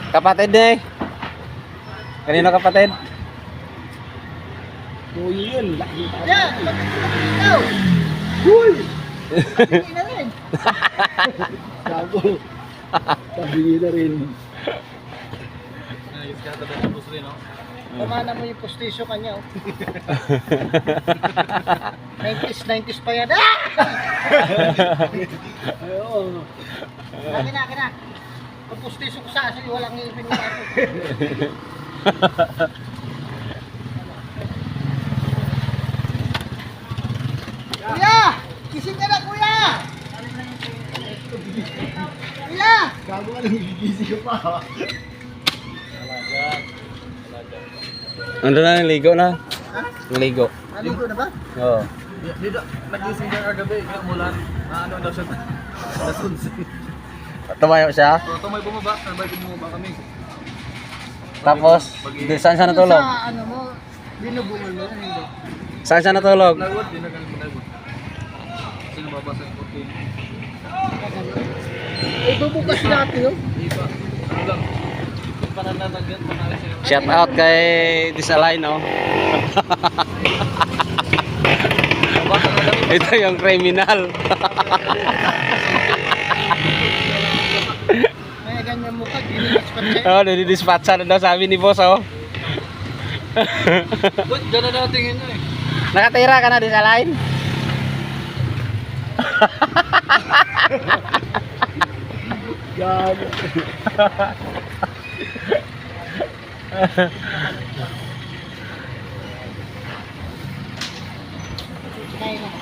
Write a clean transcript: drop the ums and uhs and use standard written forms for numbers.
Kapatid eh. Kanino kapatid? Oh, yun. Laki pa. Yeah, ikaw. Uy! Hindi na rin. Sabo. Pabili na rin. Ayos ka ito ng puso rin, no? Pamana mo yung postisyo kanya. Oh. 90s pa yan. Ah! Ay, oo. Akin na. Ang postisyo ko sa asin, walang ngipin mo ako. Kuya! Kising ka na, kuya! Kuya! Gago ka lang, gigising ka pa. Ando na, ligo na. Ligo. Naligo na ba? Oo. Dito, nagising ka kagabi, mulan. Ano daw siya? Nasunsin. Tumayo siya. So, ito may bumaba, sabay bumaba kami. Tapos, saan siya natulog? Sa ano mo, binubungan mo na hindi. Saan siya natulog? Nagwood, di na kami nagwood. Kasi nababasa yung kurtin. Bubukas natin yun. Iba, ano lang. Yung pananalagyan, panalis sila. Shout out kay Disalign, no? Nabasa na kami. Ito yung criminal. May ganyan mukha, dinidispatch sa'yo. Oh, nadidispatcha na daw sabi ni boss, oh. Ba't gano'n natin yun eh? Nakatira ka na Disalign? Gago. Kaya na.